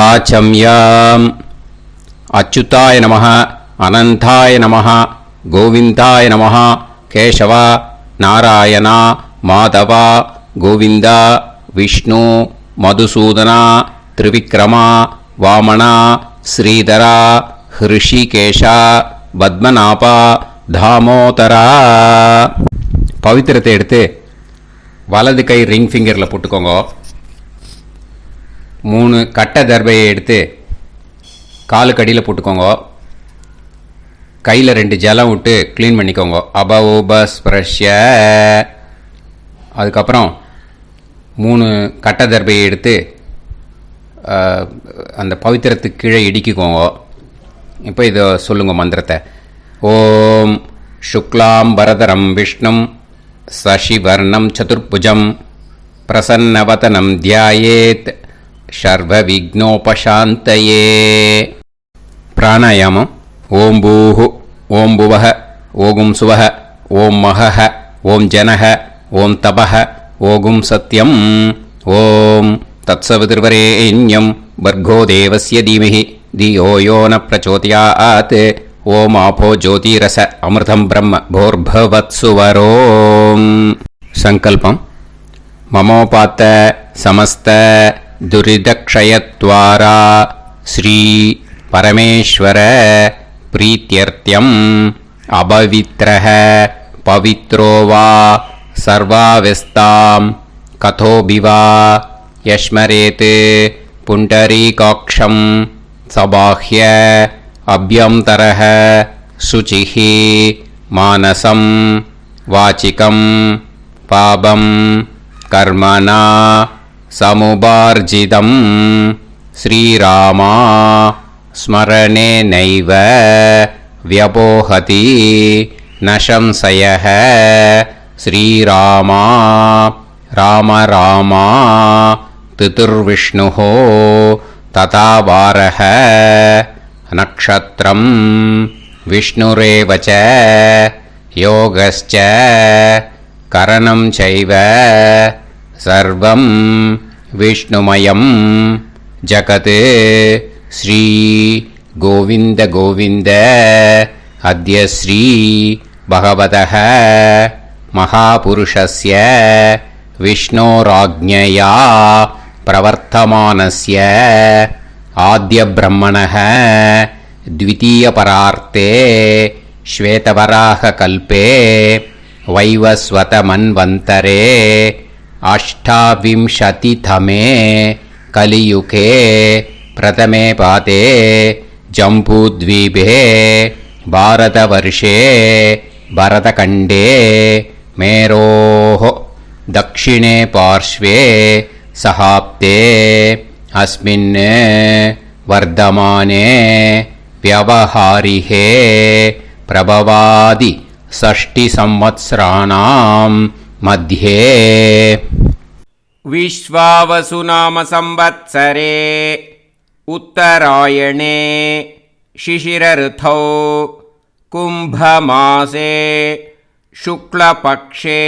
வாச்சம்யாம். அச்சுதாய நமः, அனந்தாய நமः, கோவிந்தாய நமः, கேசவா, நாராயணா, மாதவா, கோவிந்தா, விஷ்ணு, மதுசூதனா, திரிவிக்ரமா, வாமனா, ஸ்ரீதரா, ஹிருஷிகேஷா, பத்மநாபா, தாமோதரா. பவித்திரத்தை எடுத்து வலது கை ரிங் ஃபிங்கரில் போட்டுக்கோங்க. 3 கட்டை தர்பையை எடுத்து காலுக்கடியில் போட்டுக்கோங்க. கையில் 2 ஜலம் விட்டு க்ளீன் பண்ணிக்கோங்க. அபவோபஸ்பிரஷ்ய. அதுக்கப்புறம் 3 கட்டை தர்பையை எடுத்து அந்த பவித்திரத்துக்கு கீழே இடிக்கிக்கோங்க. இப்போ இதை சொல்லுங்க மந்திரத்தை. ஓம் சுக்லாம் வரதரம் விஷ்ணும் சசிவர்ணம் சதுர்புஜம் பிரசன்னவதனம் தியாயேத் சர்வ விக்னோபசாந்தயே. பிராணாயாமம். ஓம் பூஹு, ஓம் புவஹ, ஓகும் சுவஹ, ஓம் மஹஹ, ஓம் ஜனஹ, ஓம் தபஹ, ஓகும் சத்யம். ஓம் தத்சவிதுர்வரேண்யம் பர்கோ தேவஸ்ய தீமஹி தியோ யோ ந பிரச்சோதயாத். ஓம் ஆபோ ஜோதிரச அமிர்தம் பிரம்ம போர்பவத்சுவரோம். சங்கல்பம். மமோபாத்த சமஸ்த துரிதக்ஷயத்வாரா ஸ்ரீ பரமேஸ்வர பிரீத்யர்த்தியம் அபவித்ரஹ பவித்ரோ வா சர்வாவஸ்தாம் கதோபிவா யஸ்மரேத் புண்டரீகாக்ஷம் சபாஹ்ய அப்யந்தரஹ சுசிஹி மானசம் வாச்சிகம் பாபம் கர்மணா சமுபார்ஜிதம் ஸ்ரீராமா ஸ்மரணேனைவ வ்யபோஹதி நசம்சயஹ. ஸ்ரீராமா ராம ராமா திதிர்விஷ்ணுஹோ ததா வாரஹ. நக்ஷத்ரம் விஷ்ணுரேவச யோகஸ்ச கரணம் சைவ சர்வம் விஷ்ணுமயம் ஜகத். ஸ்ரீ கோவிந்த கோவிந்த அத்ய ஸ்ரீ பகவதः மகாபுருஷஸ்ய விஷ்ணோராஜ்ஞயா பிரவர்த்தமானஸ்ய ஆத்ய பிரம்மணः த்விதீயபரார்த்தே ஸ்வேதவராக கல்பே வைவஸ்வத மன்வந்தரே அஷ்டாவிம்சதிதமே கலியுகே பிரதமே பாதே ஜம்பூத்வீபே பாரதவர்ஷே பரதகண்டே மேரோः தக்ஷிணே பார்ஷ்வே சஹாப்தே அஸ்மின் வர்தமானே व्यवहारिहे प्रभवादि षष्टि संवत्सराणां मध्ये. विश्वावसु नाम संवत्सरे उत्तरायणे शिशिरऋतौ कुम्भमासे शुक्लपक्षे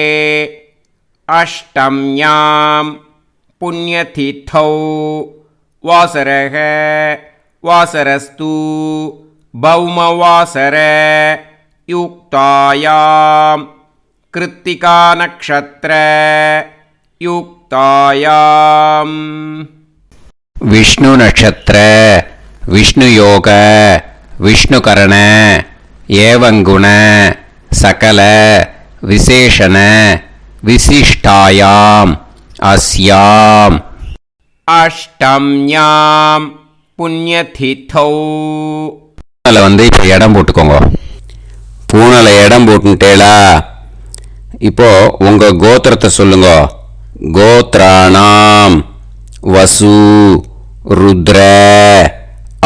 अष्टम्यां पुण्यतिथौ वासरः वासरस्तु भौमवासर युक्तायां कृत्तिका नक्षत्र युक्तायां. विष्णु नक्षत्र विष्णु योग विष्णुकरण एवं गुण सकल विशेषण विशिष्टायां अस्याम् अष्टम्यां புண்ணியதிதௌ. பூனலை இப்போ இடம் போட்டுக்கோங்க. பூனலை இடம் போட்டுட்டேலா. இப்போ உங்க கோத்திரத்தை சொல்லுங்க. கோத்ராணாம் வசு ருத்ர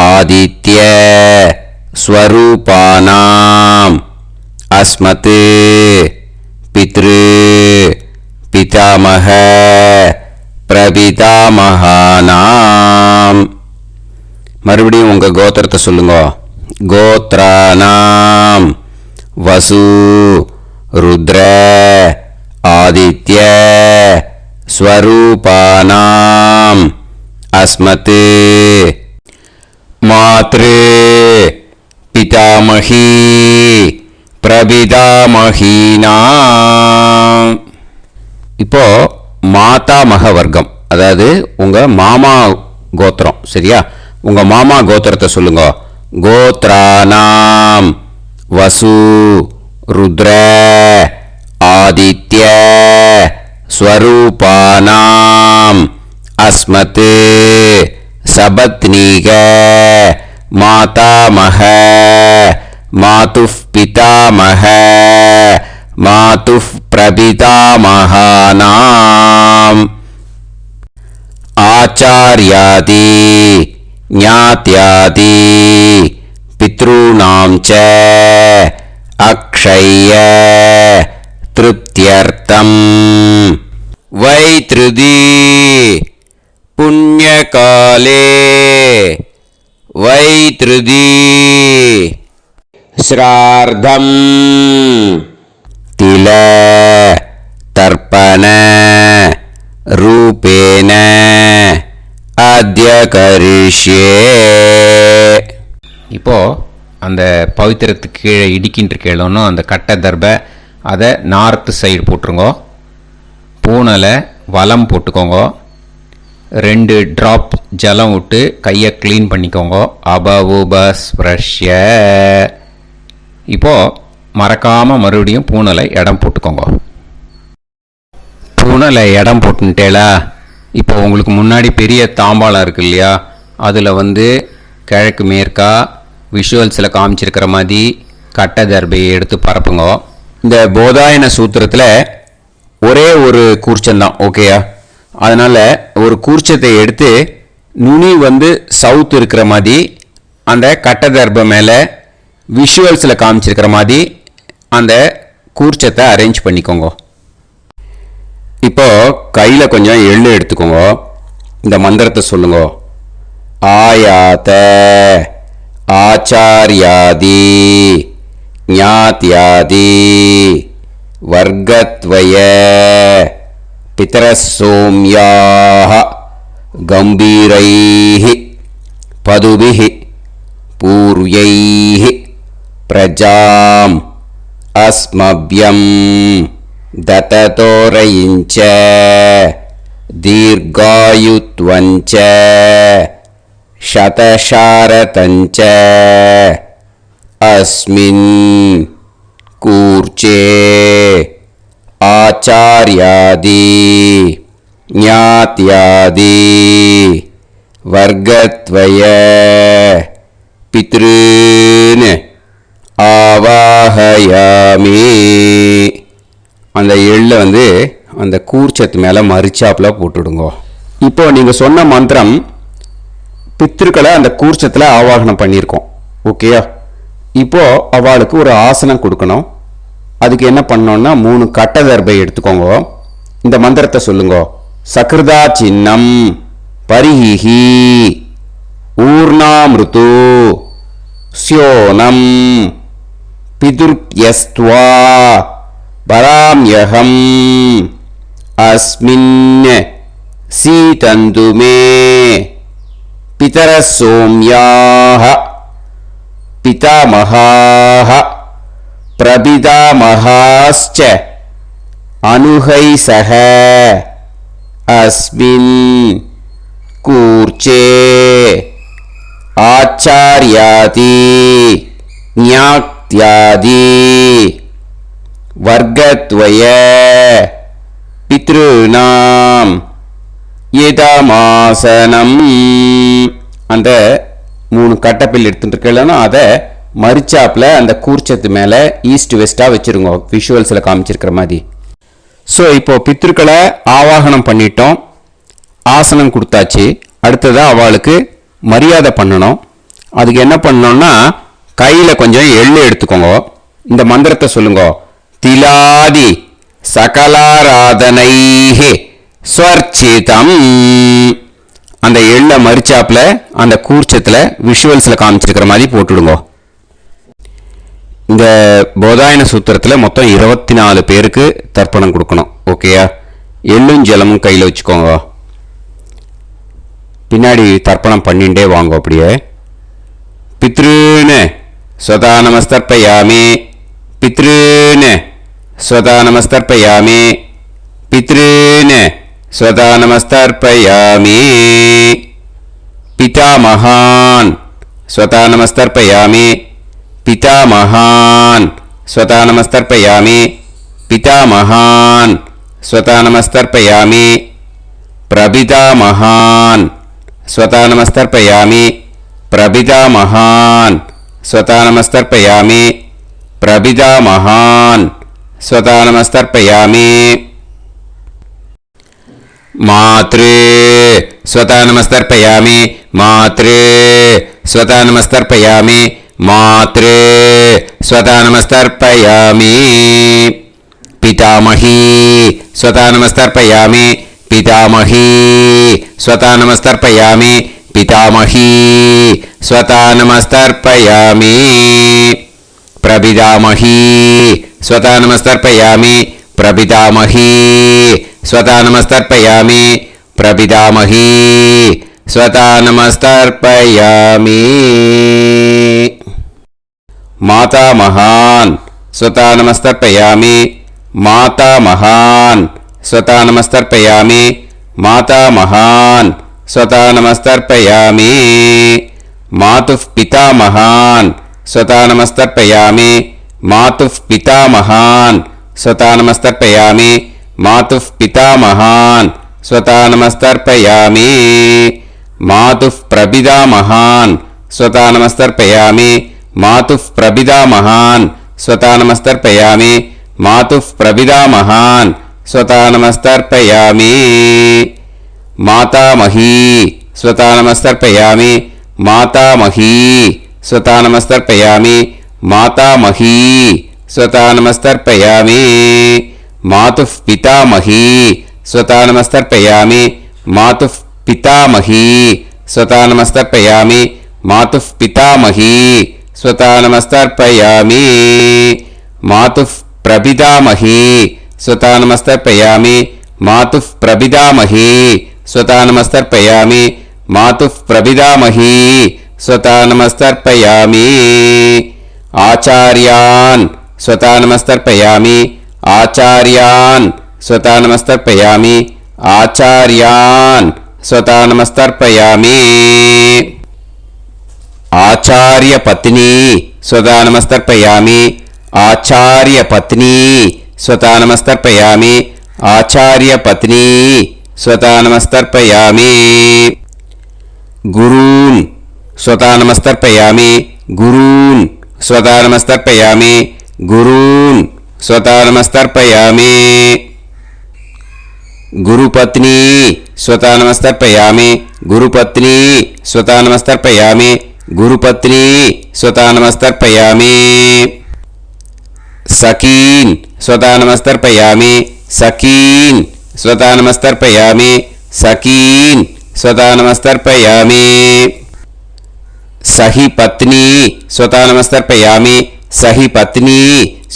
ஆதித்ய ஸ்வரூபானாம் அஸ்மத் பித்ரு பிதாமக பிரபிதாமகானாம். மறுபடியும் உங்க கோத்திரத்தை சொல்லுங்க. கோத்ராணாம் வசு ருத்ர ஆதித்ய ஸ்வரூபானாம் அஸ்மத் மாத்ரு பிதாமகி பிரபிதாமகீனா. இப்போ மாதாமக வர்க்கம், அதாவது உங்க மாமா கோத்திரம். சரியா? உங்க மாமா கோத்திரத்தை சொல்லுங்க. கோத்ரானாம் வசு ருத்ர ஆதித்ய ஸ்வரூபானாம் அஸ்மத் சபத்னீக மாதாமக மாதுஃப் பிதாமக மாதுஃப் பிரபிதாமகானாம் ஆச்சார்யாதி ஞாத்யாதி பித்ருணாம் ச அக்ஷய திருப்தியர்த்தம் வைத்ருதி புண்ணியகாலே வைத்ருதி ஸ்ரார்த்தம் தில தர்ப்பண ரூபேன அத்ய கரிஷ்யே. இப்போ அந்த பவித்திரத்துக்கு கீழே இடிக்கின்ற கேளோன்னு அந்த கட்டை தர்பை அதை நார்த்து சைடு போட்டுருங்க. பூனலை வலம் போட்டுக்கோங்க. 2 ட்ராப் ஜலம் விட்டு கையை க்ளீன் பண்ணிக்கோங்க. அபவுபஸ்ப்ரஷ்ய. இப்போது மறக்காமல் மறுபடியும் பூனலை இடம் போட்டுக்கோங்க. பூனலை இடம் போட்டுட்டேலா? இப்போ உங்களுக்கு முன்னாடி பெரிய தாம்பாளம் இருக்கு இல்லையா, அதில் கிழக்கு மேற்கா விஷுவல்ஸில் காமிச்சிருக்கிற மாதிரி கட்டை தர்பையை எடுத்து பரப்புங்க. இந்த போதாயன சூத்திரத்தில் ஒரே ஒரு கூர்ச்சந்தான், ஓகேயா? அதனால் ஒரு கூர்ச்சத்தை எடுத்து நுனி சவுத் இருக்கிற மாதிரி அந்த கட்டை தர்பை மேலே விஷுவல்ஸில் காமிச்சிருக்கிற மாதிரி அந்த கூர்ச்சத்தை அரேஞ்ச் பண்ணிக்கோங்க. இப்போ கையில் கொஞ்சம் எள்ளு எடுத்துக்கோங்க. இந்த மந்திரத்தை சொல்லுங்க. ஆயாத ஆச்சார்யாதி ஞாத்யாதி வர்க்கத்வய பிதரசோம்யாஹ கம்பீரைஹி பதுபிஹி பூர்வைஹி பிரஜாம் அஸ்மப்யம் தததோரயிஞ்ச தீர்காயுத்வஞ்ச சதசாரதஞ்ச அஸ்மின் கூர்ச்சே ஆச்சார்யாதி ஞாத்யாதி வர்க்கத்வய பித்ருன் ஆவாஹயாமி. அந்த எள்ளை அந்த கூர்ச்சத்து மேலே மரிச்சாப்பில் போட்டுடுங்க. இப்போ நீங்கள் சொன்ன மந்திரம் பித்ருக்களை அந்த கூர்ச்சத்தில் ஆவாகனம் பண்ணியிருக்கோம், ஓகேயா? இப்போ அவளுக்கு ஒரு ஆசனம் கொடுக்கணும். அதுக்கு என்ன பண்ணோன்னா 3 கட்டை தர்பை எடுத்துக்கோங்க. இந்த மந்திரத்தை சொல்லுங்க. சக்ருதா சின்னம் பரிஹி ஊர்ணாமிருத்து ஸ்யோனம் பிதுர்யஸ்த்வா பராம்யகம் அஸ்மின் சீதந்து மே பிதரசோம்யாஹ பிதாமகாஹ பிரபிதாமகாஸ்ச அனுஹைசஹ அஸ்மின் கூர்ச்சே ஆச்சார்யாதி ஞாத்யாதி வர்க்கத்வய பித்ருநாம் இதமாசனம். அந்த 3 கட்டப்பில் எடுத்துட்டு இருக்கலன்னா அதை மரிச்சாப்பில் அந்த கூர்ச்சத்து மேலே ஈஸ்ட் வெஸ்ட்டாக வச்சுருங்க, விஷுவல்ஸில் காமிச்சிருக்கிற மாதிரி. ஸோ இப்போது பித்ருக்களை ஆவாகனம் பண்ணிட்டோம், ஆசனம் கொடுத்தாச்சு. அடுத்ததாக அவளுக்கு மரியாதை பண்ணணும். அதுக்கு என்ன பண்ணணும்னா கையில் கொஞ்சம் எள்ளு எடுத்துக்கோங்க. இந்த மந்திரத்தை சொல்லுங்க. திலாதி சகலாராதனைஹி ஸ்வர்ச்சிதம். அந்த எள்ளை மரிச்சாப்பில் அந்த கூர்ச்சத்தில் விஷுவல்ஸில் காமிச்சிருக்கிற மாதிரி போட்டுடுங்க. இந்த போதாயன சூத்திரத்தில் மொத்தம் 24 பேருக்கு தர்ப்பணம் கொடுக்கணும், ஓகேயா? எள்ளும் ஜலமும் கையில் வச்சுக்கோங்க. பின்னாடி தர்ப்பணம் பண்ணிகிட்டே வாங்க. அப்படியே पितॄन् स्वधा नमस्तर्पयामि पितॄन् स्वधा नमस्तर्पयामि पितॄन् स्वधा नमस्तर्पयामि पितामहान् स्वधा नमस्तर्पयामि पितामहान् स्वधा नमस्तर्पयामि पितामहान् स्वधा नमस्तर्पयामि प्रपितामहान् स्वधा नमस्तर्पयामि प्रपितामहान् स्वधा नमस्तर्पयामि प्रपितामहान् स्वधा नमस्तर्पयामि मातृ स्वधा नमस्तर्पयामि मातृ स्वधा नमस्तर्पयामि मातृ स्वधा नमस्तर्पयामि पितामही स्वधा नमस्तर्पयामि पितामही स्वधा नमस्तर्पयामि पितामही स्वधा नमस्तर्पयामि प्रपितामही स्वधा नमस्तर्पयामि प्रपितामही स्वधा नमस्तर्पयामि प्रपितामही स्वधा नमस्तर्पयामि मातामहान् स्वधा नमस्तर्पयामि मातामहान् स्वधा नमस्तर्पयामि मातामहान् स्वधा नमस्तर्पयामि मातुः पितामहान् स्वधा नमस्तर्पयामि मातुः पितामहान् स्वधा नमस्तर्पयामि मातुः पितामहान् स्वधा नमस्तर्पयामि मातुः प्रपितामहान् स्वधा नमस्तर्पयामि मातुः प्रपितामहान् स्वधा नमस्तर्पयामि मातुः प्रपितामहान् स्वधा नमस्तर्पयामि मातामही स्वधा नमस्तर्पयामि मातामही स्वधा नमस्तर्पयामि मातामही स्वधा नमस्तर्पयामि मातुः पितामही स्वधा नमस्तर्पयामि मातुः पितामही स्वधा नमस्तर्पयामि मातुः पितामही स्वधा नमस्तर्पयामि मातुः प्रपितामही स्वधा नमस्तर्पयामि मातुः प्रपितामही स्वधा नमस्तर्पयामि मातुः प्रपितामही स्वधा नमस्तर्पयामि आचार्यान् स्वधा नमस्तर्पयामि आचार्यान् स्वधा नमस्तर्पयामि आचार्यान् स्वधा नमस्तर्पयामि आचार्यपत्नी स्वधा नमस्तर्पयामि आचार्यपत्नी स्वधा नमस्तर्पयामि आचार्यपत्नी स्वधा नमस्तर्पयामि गुरून् स्वधा नमस्तर्पयामि गुरून् स्वधा नमस्तर्पयामि गुरून् स्वधा नमस्तर्पयामि गुरुपत्नी स्वधा नमस्तर्पयामि गुरुपत्नी स्वधा नमस्तर्पयामि गुरुपत्नी स्वधा नमस्तर्पयामि सखीन् स्वधा नमस्तर्पयामि सखीन् स्वधा नमस्तर्पयामि सखीन् स्वधा नमस्तर्पयामि सही पत्नी स्वधा नमस्तर्पयामि सही पत्नी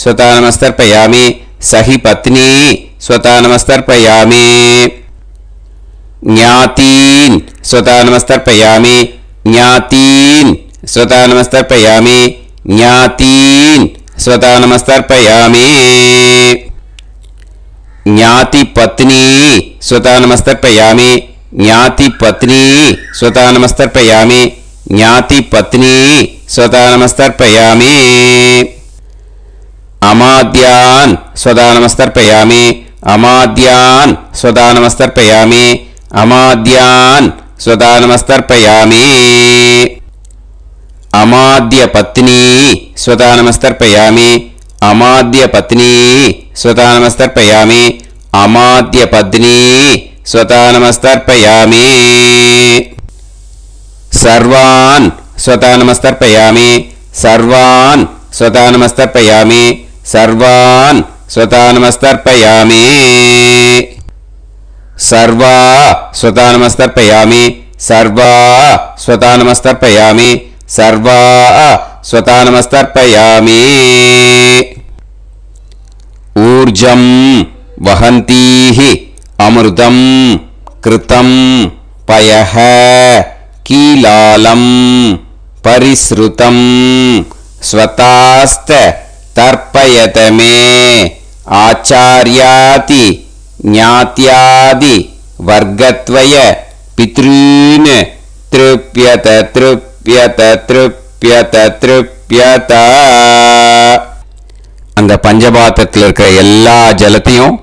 स्वधा नमस्तर्पयामि सही पत्नी स्वधा नमस्तर्पयामि ज्ञातीन् स्वधा नमस्तर्पयामि ज्ञातीन् स्वधा नमस्तर्पयामि ज्ञातीन् स्वधा नमस्तर्पयामि ज्ञातिपत्नी स्वधा नमस्तर्पयामि ज्ञातिपत्नी स्वधा नमस्तर्पयामि ज्ञातिपत्नी स्वधा नमस्तर्पयामि अमाद्यान् स्वधा नमस्तर्पयामि अमाद्यान् स्वधा नमस्तर्पयामि अमाद्यान् स्वधा नमस्तर्पयामि अमाद्यपत्नी स्वधा नमस्तर्पयामि अमाद्यपत्नी स्वधा नमस्तर्पयामि अमाद्यपत्नी स्वधा नमस्तर्पयामि सर्वान् स्वधा नमस्तर्पयामि सर्वान् स्वधा नमस्तर्पयामि सर्वान् स्वधा नमस्तर्पयामि सर्वा स्वधा नमस्तर्पयामि सर्वा स्वधा नमस्तर्पयामि सर्वा स्वधा नमस्तर्पयामि ऊर्जं वहन्तीः अमृतं कृतं पयः कीलालं பரிஸ்ருதம் ஸ்வதாஸ்த தர்ப்பயத மே ஆச்சார்யாதி ஞாத்யாதி வர்க்கத்வய பித்ரீன் த்ருப்யத த்ருப்யத த்ருப்யத த்ருப்யத. அந்த பஞ்சபாத்திரத்தில் இருக்கிற எல்லா ஜலத்தையும்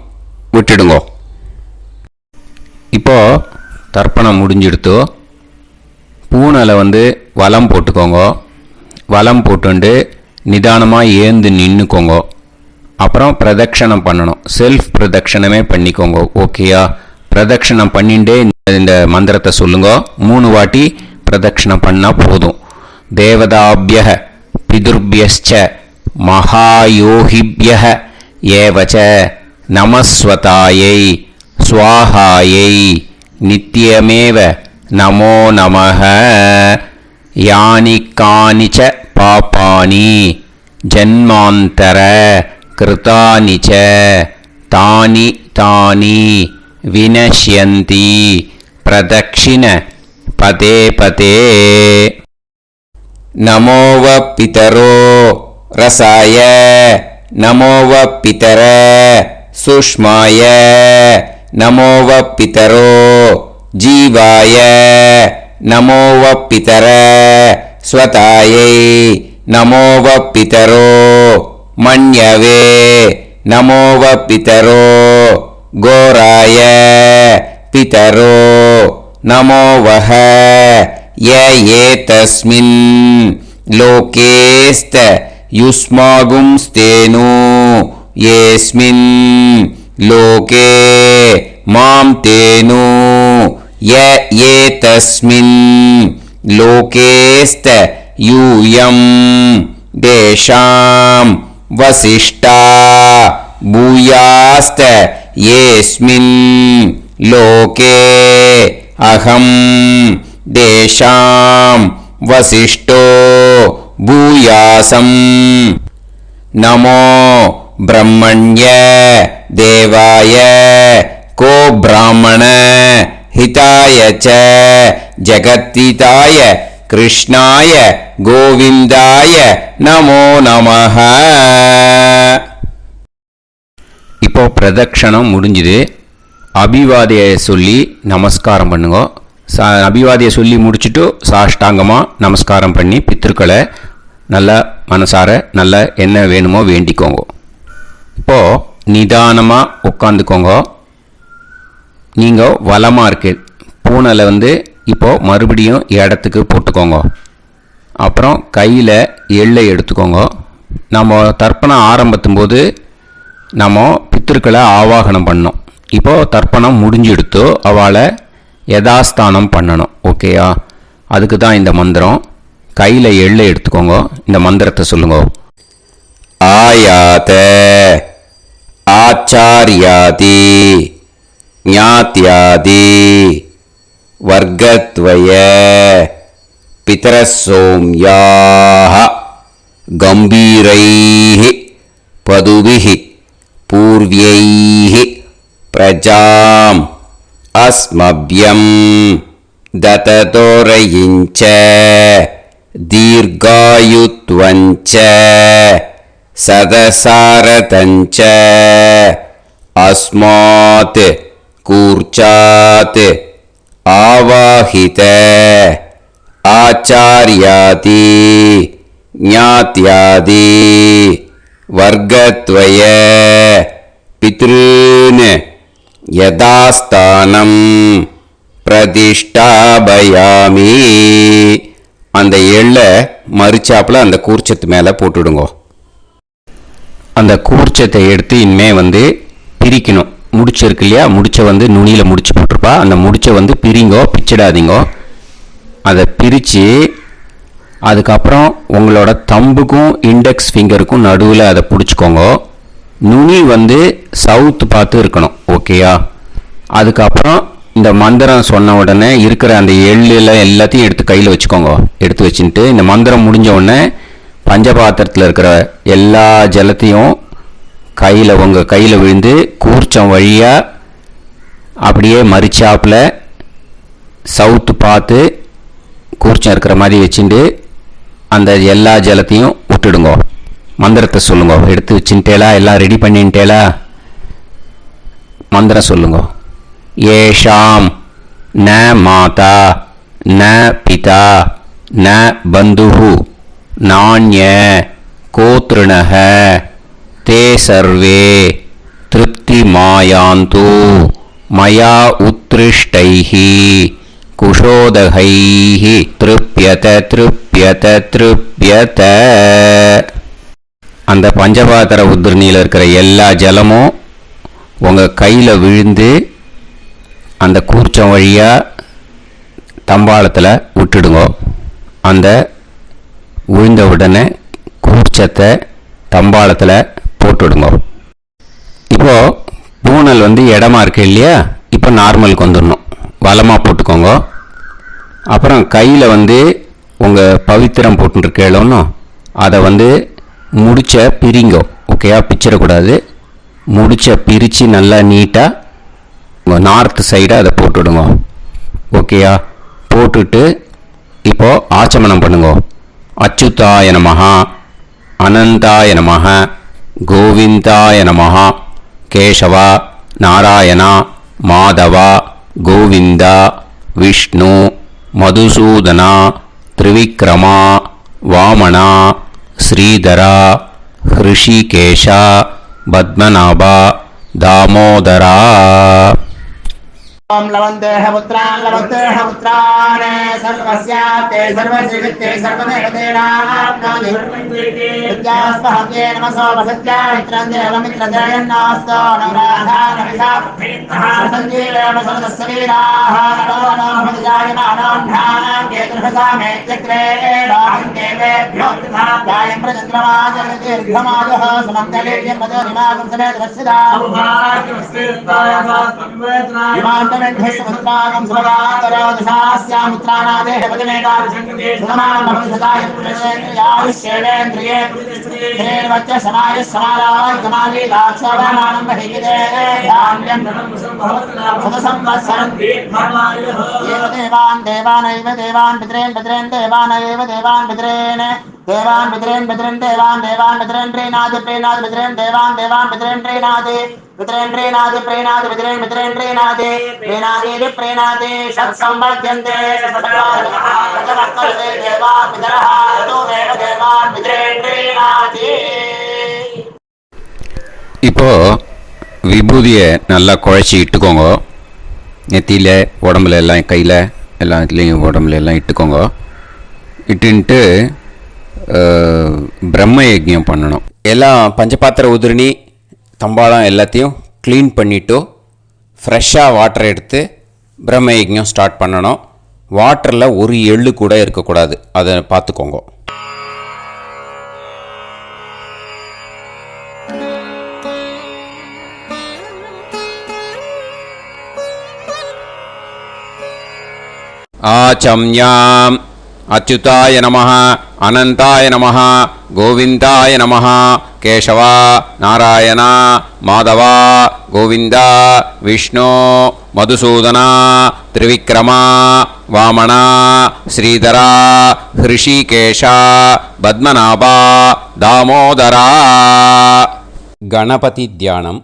விட்டுடுங்கோ. இப்போ தர்ப்பணம் முடிஞ்சிடுத்தோ பூனலை வலம் போட்டுக்கோங்க. வலம் போட்டுண்டு நிதானமாக ஏந்து நின்றுக்கோங்க. அப்புறம் பிரதட்சணம் பண்ணணும். செல்ஃப் பிரதட்சணமே பண்ணிக்கோங்க. ஓகேயா? பிரதட்சணம் பண்ணிண்டே இந்த மந்திரத்தை சொல்லுங்க. 3 வாட்டி பிரதட்சணம் பண்ணால் போதும். தேவதாபிய பிதுர்பியச்ச மகாயோகிபிய ஏவச்ச நமஸ்வதாயை ஸ்வாஹாயை நித்யமேவ நமோ நமஹ. யானி கானிச்ச பாபானி ஜன்மாந்தர கிருதானி ச தானி தானி வினஷ்யந்தி பிரதக்ஷிண பதே பதே. நமோவ பிதரோ ரசாய நமோவ பிதர சுஷ்மாய நமோவ பிதரோ ஜீவாய நமோவ பிதர ஸ்வதாயை நமோவ பிதரோ மன்யவே நமோவ பிதரோ கோராய பிதரோ நமோவஹ. ஏதஸ்மின் லோகேஸ்த யுஸ்மாகும்ஸ்தேனு ஏஸ்மின் லோகே மாம் தேனு. ஏதஸ்மின் லோகேஸ்த யூயம் தேஷாம் வசிஷ்டா பூயாஸ்த ஏஸ்மின் லோகே அகம் தேஷாம் வசிஷ்டோ பூயாசம். நமோ பிரம்மண்ய தேவாய கோ பிராமண ஹிதாய ச ஜகத்ஹிதாய கிருஷ்ணாய கோவிந்தாய நமோ நமஹ. இப்போ பிரதட்சணம் முடிஞ்சுது. அபிவாதியை சொல்லி நமஸ்காரம் பண்ணுங்க. அபிவாதியை சொல்லி முடிச்சுட்டு சாஷ்டாங்கமாக நமஸ்காரம் பண்ணி பித்ருக்களை நல்லா மனசார நல்லா என்ன வேணுமோ வேண்டிக்கோங்க. இப்போது நிதானமாக உட்காந்துக்கோங்க. நீங்கள் வலமாக இருக்கு பூனலை இப்போது மறுபடியும் இடத்துக்கு போட்டுக்கோங்க. அப்புறம் கையில் எள்ளை எடுத்துக்கோங்க. நம்ம தர்ப்பணம் ஆரம்பிக்கும் போது நம்ம பித்திருக்களை ஆவாகனம் பண்ணோம். இப்போது தர்ப்பணம் முடிஞ்செடுத்தோ அவளை யதாஸ்தானம் பண்ணணும். ஓகேயா? அதுக்கு தான் இந்த மந்திரம். கையில் எள்ளை எடுத்துக்கோங்க. இந்த மந்திரத்தை சொல்லுங்க. ஆயாத ஆச்சாரியாதி ஞாத்யாதி வர்க்கத்வய பிதரசோம்யாஹ கம்பீரைஹி பதுபிஹி பூர்வ்யைஹி பிரஜாம் அஸ்மப்யம் தததோரயிஞ்ச தீர்காயுத்வஞ்ச சதசாரதஞ்ச அஸ்மாத் கூர்ச்சாத் ஆவாஹித ஆச்சார்யாதி ஞாத்யாதி வர்க்கத்வய பித்ருன் யதாஸ்தானம் பிரதிஷ்டாபயாமி. அந்த எள்ளை மறிச்சாப்பில் அந்த கூர்ச்சத்து மேலே போட்டுடுங்க. அந்த கூர்ச்சத்தை எடுத்து இனிமே பிரிக்கணும். முடிச்சு இருக்கு இல்லையா? முடிச்சை நுனியில் முடிச்சு போட்டிருப்பா. அந்த முடிச்சை பிரிங்கோ, பிச்சிடாதீங்கோ. அதை பிரித்து அதுக்கப்புறம் உங்களோட தம்புக்கும் இண்டெக்ஸ் ஃபிங்கருக்கும் நடுவில் அதை பிடிச்சிக்கோங்க. நுனி சவுத்து பார்த்து இருக்கணும். ஓகேயா? அதுக்கப்புறம் இந்த மந்திரம் சொன்ன உடனே இருக்கிற அந்த எள்ளில் எல்லாத்தையும் எடுத்து கையில் வச்சுக்கோங்க. எடுத்து வச்சுட்டு இந்த மந்திரம் முடிஞ்ச உடனே பஞ்சபாத்திரத்தில் இருக்கிற எல்லா ஜலத்தையும் உங்கள் கையில் விழுந்து கூர்ச்சம் வழியாக அப்படியே மறிச்சாப்பில் சவுத்து பார்த்து கூர்ச்சம் இருக்கிற மாதிரி வச்சுட்டு அந்த எல்லா ஜலத்தையும் விட்டுடுங்க. மந்திரத்தை சொல்லுங்க. எடுத்து வச்சுட்டேலா? எல்லாம் ரெடி பண்ணிட்டேலா? மந்திரம் சொல்லுங்க. ஏஷாம் ந மாதா ந பிதா ந பந்துஹு நாண்ய கோத்ருணஹ தே சர்வே திருப்திமாயாந்து மயா உத்ருஷ்டைஹி குஷோதகைஹி திருப்யத திருப்யத திருப்யத. அந்த பஞ்சபாத்திர உத்ரணியில் இருக்கிற எல்லா ஜலமும் உங்கள் கையில் விழுந்து அந்த கூர்ச்சம் வழியாக தம்பாளத்தில் விட்டுடுங்க. அந்த விழுந்த உடனே கூர்ச்சத்தை தம்பாளத்தில் போட்டுடுங்க. இப்போது பூனல் இடமா இருக்கு இல்லையா? இப்போ நார்மலுக்கு வந்துடணும். வலமாக போட்டுக்கோங்க. அப்புறம் கையில் உங்கள் பவித்திரம் போட்டுருக்கேளோன்னு அதை முடிச்ச பிரிங்கோ. ஓகேயா? பிச்சிடக்கூடாது. முடிச்ச பிரித்து நல்லா நீட்டாக உங்கள் நார்த் சைடை அதை போட்டுவிடுங்க. ஓகேயா? போட்டுட்டு இப்போது ஆச்சமனம் பண்ணுங்க. அச்சுதாய நமஹ, அனந்தாய நமஹ, கோவிந்தாய நமஹ, கேசவா, நாராயணா, மாதவா, கோவிந்தா, விஷ்ணு, மதுசூதனா, திரிவிக்ரமா, வாமனா, ஸ்ரீதரா, ஹிருஷிகேஷா, பத்மநாபா, தாமோதரா. ओम लवन्तेह पुत्रान् सर्वस्याप्ते सर्वश्रीवित्ते सर्वदेवतेनाप्नोति विद्यास्महव्ये नमसो वसत्यामित्रं देवमित्रजयन्नास्तो नवराधानविषाप्तः सञ्जीवेम सर्वस्वीराः नमो भजायमानान्धानां केतुर्भसामेत्यग्रे देवेभ्यो गायं प्रचन्द्रमाजगदीर्घमाजः समन्तलीर्यं मदोनिमागं समेत वत्सदा विमानमेघस्वत्रागं सुभगान्तरोदशास्यामुत्रानादेह पतिमेकाभिषङ्कृते सुधमान् भविष्यताय पुरुषेन्द्रियायुष्येवेन्द्रिये हेर्वच्च समायः समाराय कमाली दाक्षाभामानं बहिगिदे धान्यं सदसंवत्सरं एव देवान् देवानैव देवान् पितॄन् पितॄन् देवानैव देवान् पितॄन् देवान् पितॄन् पितॄन् देवान् देवान् पितॄन् प्रीणाति प्रीणाति पितॄन् देवान् देवान् पितॄन् प्रीणाति पितॄन् प्रीणाति प्रीणाति पितॄन् पितॄन् प्रीणाति प्रीणाति प्रीणाति षट्संवर्ध्यन्ते षट्वर्तते देवा पितरः ततो देव देवान् पितॄन् प्रीणाति. இப்போ விபூதியை நல்லா குழச்சி இட்டுக்கோங்க. நெத்தியில், உடம்புல எல்லாம், கையில் எல்லாம் இதுலேயும் உடம்புல எல்லாம் இட்டுக்கோங்க. இட்டுன்ட்டு பிரம்ம யஜ்ஞம் பண்ணணும். எல்லாம் பஞ்சபாத்திர உதிரணி தம்பாளம் எல்லாத்தையும் க்ளீன் பண்ணிவிட்டு ஃப்ரெஷ்ஷாக வாட்டர் எடுத்து பிரம்ம யஜ்ஞம் ஸ்டார்ட் பண்ணணும். வாட்டரில் ஒரு எள்ளு கூட இருக்கக்கூடாது. அதை பார்த்துக்கோங்க. ஆச்சம்யாம் அச்சுதாய நமஹ, அனந்தாய நமஹ, கோவிந்தாய நமஹ, கேசவா, நாராயணா, மாதவா, கோவிந்தா, விஷ்ணு, மதுசூதனா, திரிவிக்ரமா, வாமனா, ஸ்ரீதரா, ஹிருஷிகேஷா, பத்மநாபா, தாமோதரா. கணபதி தியானம்.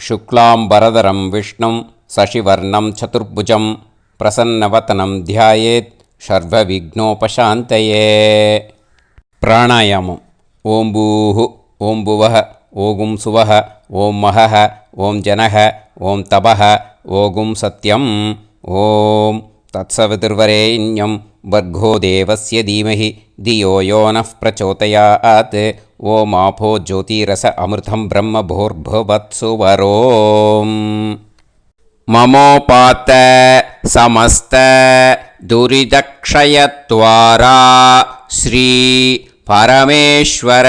சுக்லாம்பரதரம் விஷ்ணும் சசிவர்ணம் சதுர்புஜம் பிரசன்னவதனம் தியாயேத் சர்வவிக்னோபசாந்தயே. பிராணாயாமம். ஓம் பூஹு, ஓம் புவஹ, ஓகும் சுவஹ, ஓம் மஹஹ, ஓம் ஜனஹ, ஓம் தபஹ, ஓகும் சத்யம். ஓம் தத்சவிதுர்வரேண்யம் வர்கோ தேவஸ்ய தீமஹி தியோ யோ நः பிரச்சோதயாத். ஓம் ஆபோ ஜோதிரஸ அமிர்தம் பிரம்ம भूर्भुवत्सुवरोम्. ममोपात समस्त दुरिदक्षयत्वारा श्री परमेश्वर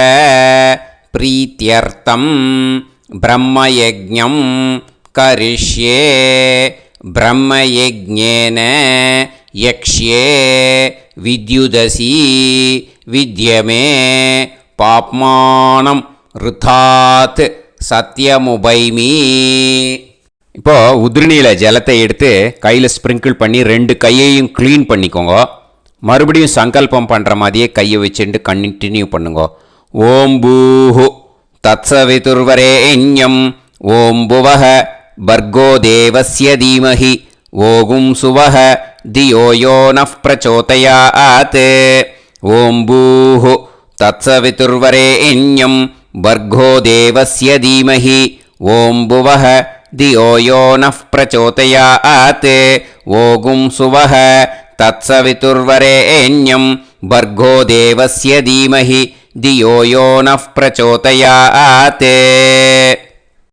प्रीत्यर्थं ब्रह्मयज्ञं करिष्ये. ब्रह्मयज्ञेन यक्ष्ये विद्युदसि विद्यमे पाप्मानं ऋथात् सत्यमुपैमि. இப்போது உதிரணியில் ஜலத்தை எடுத்து கையில் ஸ்ப்ரிங்கிள் பண்ணி 2 கையையும் க்ளீன் பண்ணிக்கோங்க. மறுபடியும் சங்கல்பம் பண்ணுற மாதிரியே கையை வச்சுட்டு கண்டினியூ பண்ணுங்க. ஓம் பூஹு தத்சவிதுர்வரேண்யம் ஓம் புவஹ பர்கோ தேவஸ்ய தீமஹி ஓகும் சுவஹ தியோ யோ நஃப் பிரச்சோதயாத். ஓம் பூஹு தத்சவிதுர்வரேண்யம் பர்கோ தேவஸ்ய தீமஹி ஓம் புவஹ தியோ யோ நஃப் பிரச்சோதயாத். ஓகும் சுவஹ தத்சவிதுர்வரேண்யம் பர்கோ தேவஸ்ய தீமஹி தியோ யோ நஃப் பிரச்சோதயாத்.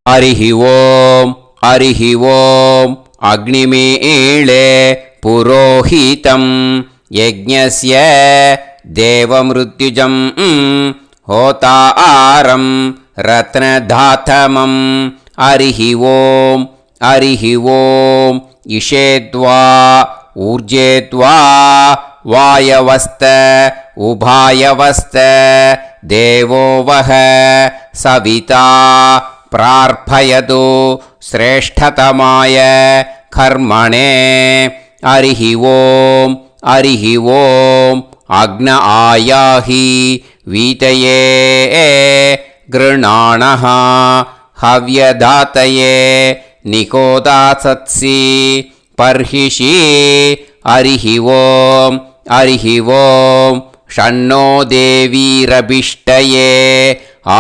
ஹரிஹி ஓம் ஹரிஹி ஓம் அக்னிமீளே புரோஹிதம் யஜ்ஞஸ்ய தேவமிருத்யுஜம் ஹோதாரம் ரத்னதாதமம். ஹரிஹி ஓம் ஹரிஹி ஓம் இஷேத்வா ஊர்ஜேத்வா வாயவஸ்த உபாயவஸ்த தேவோ வஹ சவிதா பிரார்ப்பயது ஸ்ரேஷ்டதமாய கர்மணே. ஹரிஹி ஓம் ஹரிஹி ஓம் அக்ன ஆயாஹி வீதயே கிருணாணஹ ஹவ்யதாத்தயே நிகோதாசத்சி பர்ஹிஷி. ஹரிஹி ஓம் ஹரிஹி ஓம் ஷண்ணோ தேவீரபிஷ்டயே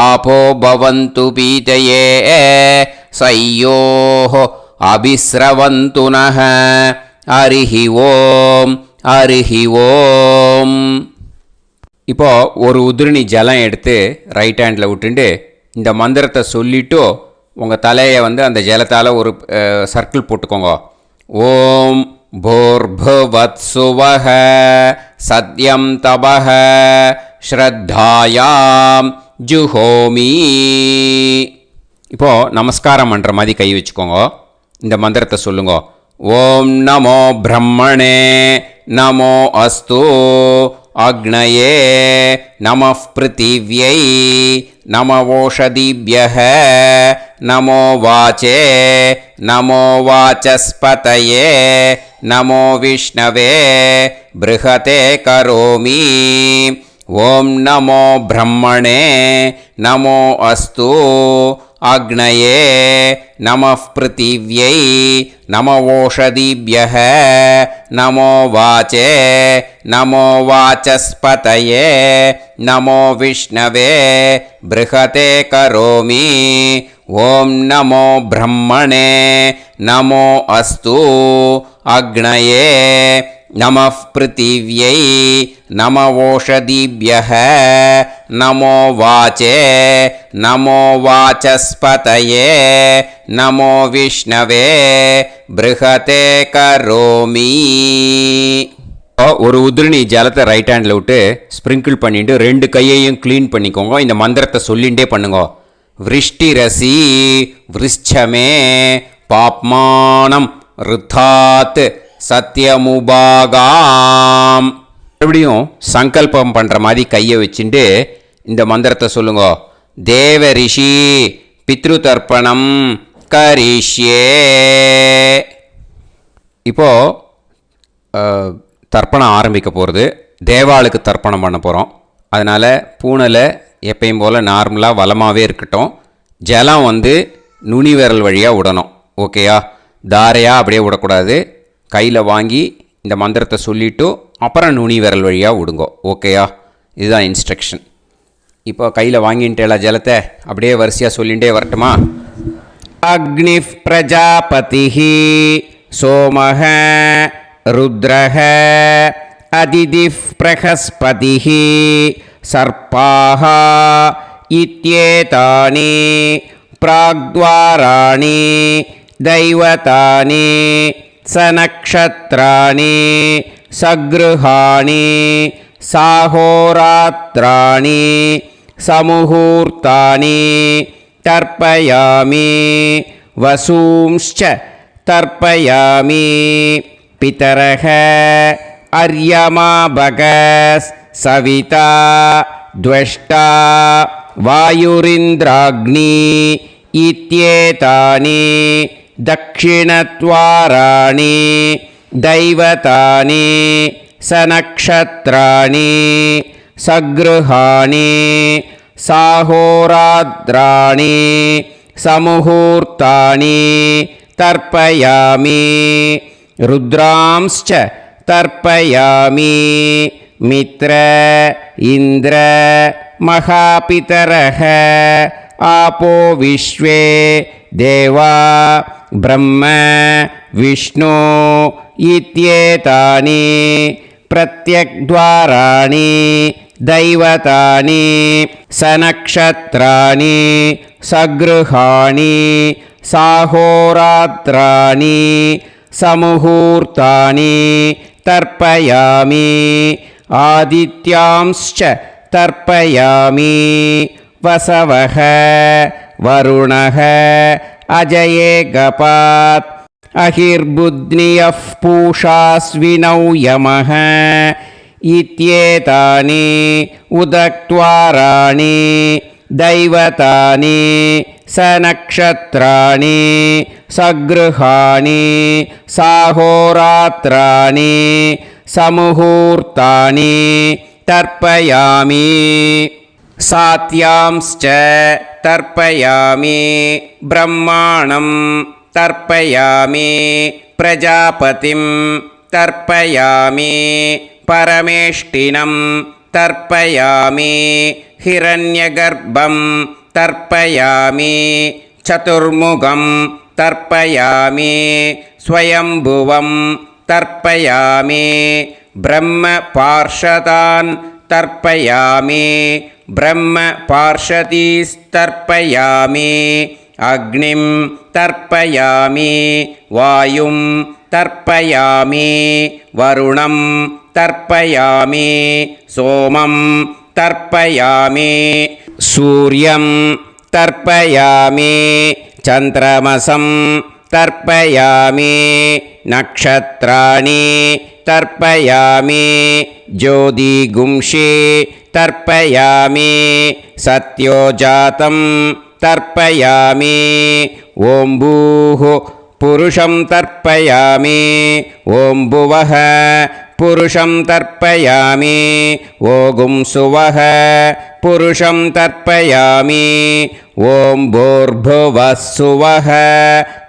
ஆபோ பவந்து பீதயே சய்யோஹ அபிஸ்ரவந்து நஹ. ஹரிஹி ஓம் ஹரிஹி ஓம். இப்போ ஒரு உதிரணி ஜலம் எடுத்து ரைட் ஹேண்டில் விட்டுண்டு இந்த மந்திரத்தை சொல்லிவிட்டு உங்கள் தலையை அந்த ஜலத்தால் ஒரு சர்க்கிள் போட்டுக்கோங்க. ஓம் பூர்புவத்சுவஹ சத்யம் தபஹ ஸ்ரத்தாயாம் ஜுஹோமி. இப்போது நமஸ்காரம் பண்ணுற மாதிரி கை வச்சுக்கோங்க. இந்த மந்திரத்தை சொல்லுங்க. ஓம் நமோ பிரம்மணே நமோ அஸ்து அக்னயே நமः பிருத்திவ்யை நமவோஷதிப்யஹ நமோ வாச்சே நமோ வாசஸ்பதயே நமோ விஷ்ணவே ப்ருஹதே கரோமி. ஓம் நமோ பிரம்மணே நமோ அஸ்து அக்னயே நமः பிருத்திவ்யை நமவோஷதிப்யஹ நமோ வாச்சே நமோ வாசஸ்பதயே நமோ விஷ்ணவே ப்ருஹதே கரோமி. ஓம் நமோ பிரம்மணே நமோ அஸ்து அக்னயே நமः பிருத்திவ்யை நமவோஷதிப்யஹ நமோ வாச்சே நமோ வாசஸ்பதயே நமோ விஷ்ணவே ப்ருஹதே கரோமி. ஒரு உதிரணி ஜலத்தை ரைட் ஹேண்டில் விட்டு ஸ்ப்ரிங்கிள் பண்ணிட்டு ரெண்டு கையையும் க்ளீன் பண்ணிக்கோங்க. இந்த மந்திரத்தை சொல்லிகிட்டே பண்ணுங்க. விருஷ்டிரசி விருஷ்சமே பாப்மானம் ருத்தாத் சத்யமுபாகாம். மறுபடியும் சங்கல்பம் பண்ணுற மாதிரி கையை வச்சுட்டு இந்த மந்திரத்தை சொல்லுங்க. தேவ ரிஷி பித்ரு தர்ப்பணம் கரிஷ்யே. இப்போது தர்ப்பணம் ஆரம்பிக்க போகிறது. தேவாளுக்கு தர்ப்பணம் பண்ண போகிறோம். அதனால் பூனலை எப்பயும் போல் நார்மலாக வளமாகவே இருக்கட்டும். ஜலம் நுனி விரல் வழியாக விடணும். ஓகேயா? தாரையாக அப்படியே விடக்கூடாது. கையில் வாங்கி இந்த மந்திரத்தை சொல்லிவிட்டு அப்புறம் நுனி விரல் வழியாக விடுங்கோ. ஓகேயா? இதுதான் இன்ஸ்ட்ரக்ஷன். இப்போ கையில் வாங்கிட்டேல ஜலத்தை அப்படியே வரிசையாக சொல்லிகிட்டே வரட்டுமா? அக்னிஃப் பிரஜாபதிஹி சோமஹ ருத்ரஹ அதிதிஃப் பிரகஸ்பதிஹி சர்ப்பாஹ இத்யேதானி பிராக்த்வாராணி தைவதானி சநக்ஷத்ராணி சக்ருஹாணி சாஹோராத்ராணி சமுஹூர்த்தானி தர்ப்பயாமி வசூம்ச்ச தர்ப்பயாமி பிதரஹ அர்யமா பகஸ் சவிதா த்வஷ்டா வாயுரிந்திராக்னி இத்யேதானி தக்ஷிணத்வாராணி தைவதானி सनक्षत्राणि सगृहाणि साहोरात्राणि समुहूर्तानि तर्पयामि रुद्रांश्च तर्पयामि मित्र इन्द्र महापितरः आपो विश्वे देवा ब्रह्म विष्णु इत्येतानि प्रत्यग्द्वाराणि दैवतानि सनक्षत्राणि सगृहाणि साहोरात्राणि समुहूर्तानि तर्पयामि आदित्यांश्च तर्पयामि वसवः वरुणः अजयेगपात् अहिर्बुध्नियः पूषास्विनौ यमः इत्येतानि उदक्त्वाराणि दैवतानि सनक्षत्राणि सगृहाणि साहोरात्राणि समुहूर्तानि तर्पयामि सात्यांश्च तर्पयामि ब्रह्माणं तर्पयामि प्रजापतिं तर्पयामि परमेष्टिनं तर्पयामि हिरण्यगर्भं तर्पयामि चतुर्मुखं तर्पयामि स्वयंभुवं तर्पयामि ब्रह्मपार्षदान् तर्पयामि ब्रह्मपार्षदीस्तर्पयामि अग्निं तर्पयामि वायुं तर्पयामि वरुणं तर्पयामि सोमं तर्पयामि सूर्यं तर्पयामि चन्द्रमसं तर्पयामि नक्षत्राणि तर्पयामि ज्योतिगुंषि तर्पयामि सत्योजातं तर्पयामि ॐ भूः पुरुषं तर्पयामि ॐ भुवः पुरुषं तर्पयामि ॐ सुवः पुरुषं तर्पयामि ॐ भूर्भुवः सुवः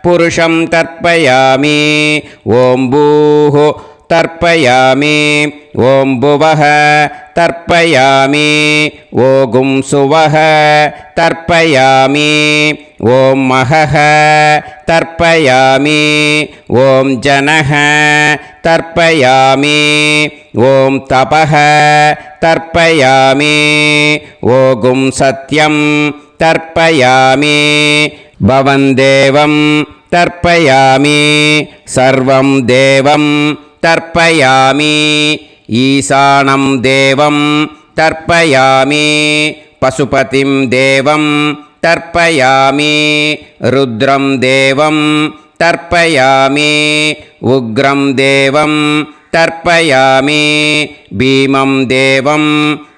पुरुषं तर्पयामि ॐ भूः तर्पयामि ॐ भुवः तर्पयामि ॐ सुवः तर्पयामि ॐ महः तर्पयामि ॐ जनः तर्पयामि ॐ तपः तर्पयामि ॐ सत्यं तर्पयामि भवं देवं तर्पयामि सर्वं देवं तर्पयामि ईशानं देवं तर्पयामि पशुपतिं देवं तर्पयामि रुद्रं देवं तर्पयामि उग्रं देवं तर्पयामि भीमं देवं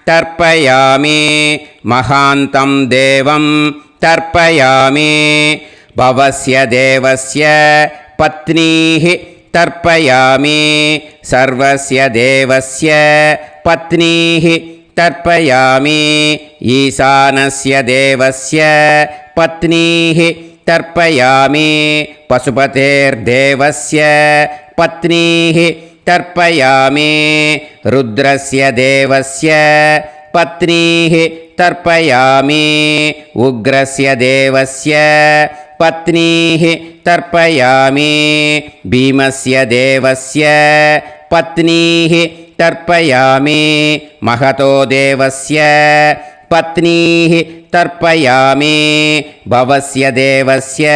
तर्पयामि महान्तं देवं तर्पयामि भवस्य देवस्य पत्नीः तर्पयामि सर्वस्य देवस्य पत्नीः तर्पयामि ईशानस्य देवस्य पत्नीः तर्पयामि पशुपतेर्देवस्य पत्नीः तर्पयामि रुद्रस्य देवस्य पत्नीः तर्पयामि उग्रस्य देवस्य पत्नीः तर्पयामि भीमस्य देवस्य पत्नीः तर्पयामि महतो देवस्य पत्नीः तर्पयामि भवस्य देवस्य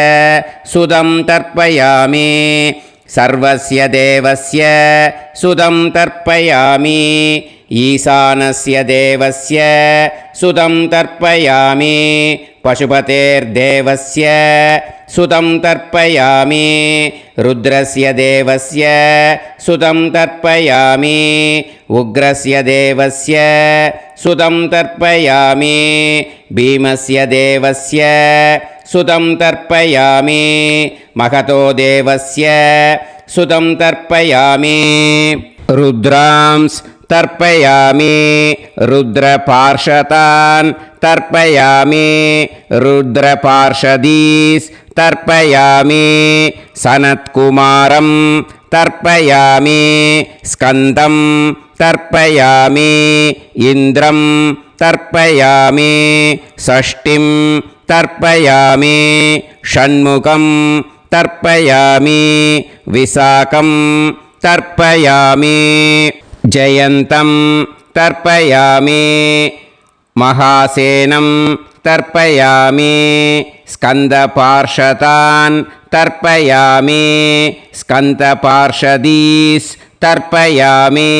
सुदं तर्पयामि सर्वस्य देवस्य सुदं तर्पयामि ईशानस्य देवस्य सुदं तर्पयामि पशुपतेर्देवस्य सुदं तर्पयामि रुद्रस्य देवस्य सुदं तर्पयामि उग्रस्य देवस्य सुदं तर्पयामि भीमस्य देवस्य सुदं तर्पयामि महतो देवस्य सुदं तर्पयामि रुद्रांस् तर्पयामि रुद्रपार्षतान् तर्पयामि रुद्रपार्षदीस् तर्पयामि सनत्कुमारं तर्पयामि स्कन्दं तर्पयामि इन्द्रं तर्पयामि षष्टिं तर्पयामि षण्मुखं तर्पयामि विशाखं तर्पयामि जयन्तं तर्पयामि महासेनं तर्पयामि स्कन्दपार्षदान् तर्पयामि स्कन्दपार्षदीस् तर्पयामि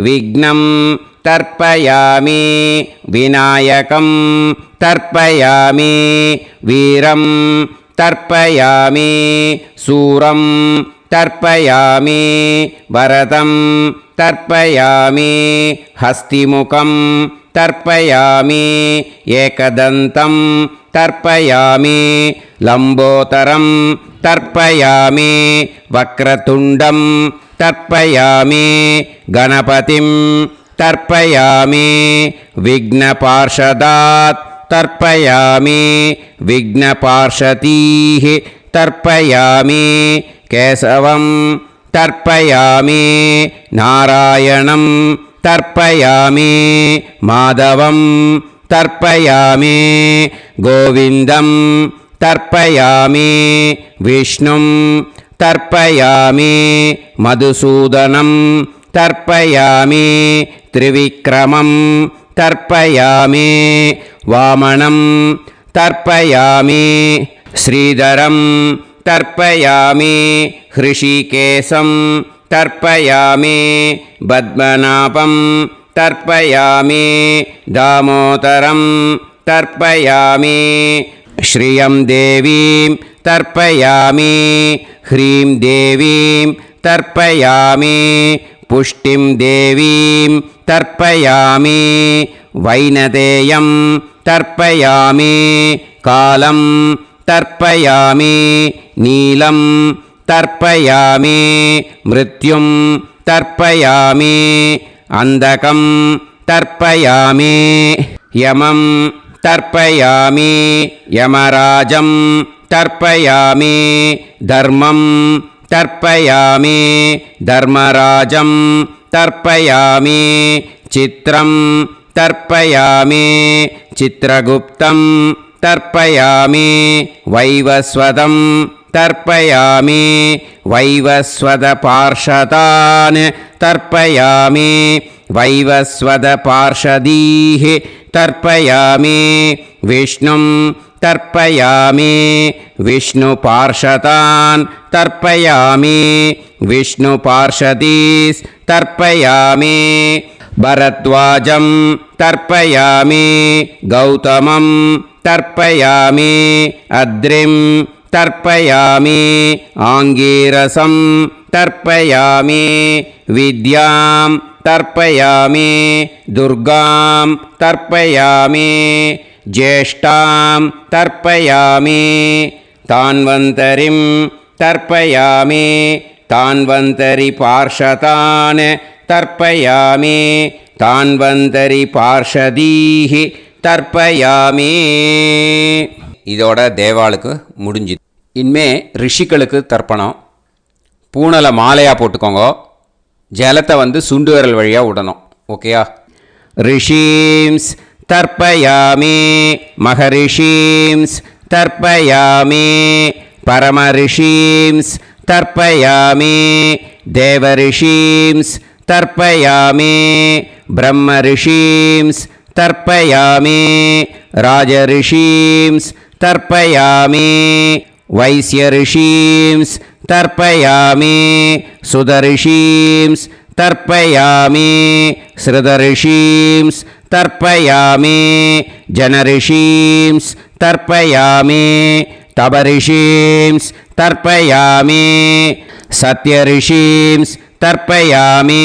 विघ्नं तर्पयामि विनायकं तर्पयामि वीरं तर्पयामि सूरं तर्पयामि वरदं तर्पयामि हस्तिमुखं तर्पयामि एकदन्तं तर्पयामि लम्बोदरं तर्पयामि वक्रतुण्डं तर्पयामि गणपतिं तर्पयामि विघ्नपार्षदात् तर्पयामि विघ्नपार्षदीः तर्पयामि केशवं तर्पयामि नारायणं तर्पयामि माधवं तर्पयामि गोविन्दं तर्पयामि विष्णुं तर्पयामि मधुसूदनं तर्पयामि त्रिविक्रमं तर्पयामि वामनं तर्पयामि श्रीधरं तर्पयामि हृषिकेशं तर्पयामि पद्मनाभं तर्पयामि दामोदरं तर्पयामि श्रियं देवीं तर्पयामि ह्रीं देवीं तर्पयामि पुष्टिं देवीं तर्पयामि वैनतेयं तर्पयामि कालं तर्पयामि नीलं तर्पयामि मृत्युं तर्पयामि अन्धकं तर्पयामि यमं तर्पयामि यमराजं तर्पयामि धर्मं तर्पयामि धर्मराजं तर्पयामि चित्रं तर्पयामि चित्रगुप्तं तर्पयामि वैवस्वतं तर्पयामि वैवस्वतपार्षदान् तर्पयामि वैवस्वतपार्षदीः तर्पयामि विष्णुं तर्पयामि विष्णुपार्षदान् तर्पयामि विष्णुपार्षदीस् तर्पयामि भरद्वाजं तर्पयामि गौतमं तर्पयामि अद्रिं तर्पयामि आङ्गीरसं तर्पयामि विद्यां तर्पयामि दुर्गां तर्पयामि ज्येष्ठां तर्पयामि तान्वन्तरिं तर्पयामि तान्वन्तरिपार्षदान् तर्पयामि तान्वन्तरिपार्षदीः தர்ப்பயாமி. இதோட தேவாளுக்கு முடிஞ்சுது. இனிமே ரிஷிகளுக்கு தர்ப்பணம். பூனலை மாலையாக போட்டுக்கோங்க. ஜலத்தை சுண்டு விரல் வழியாக விடணும். ஓகேயா? ரிஷீம்ஸ் தர்ப்பயாமி மகரிஷீம்ஸ் தர்ப்பயாமி பரமரிஷீம்ஸ் தர்ப்பயாமி தேவரிஷீம்ஸ் தர்ப்பயாமி பிரம்மரிஷீம்ஸ் तर्पयामि राजऋषींस् तर्पयामि वैश्यऋषींस् तर्पयामि सुदऋषींस् तर्पयामि श्रुतऋषींस् तर्पयामि जनऋषींस् तर्पयामि तपऋषींस् तर्पयामि सत्यऋषींस् तर्पयामि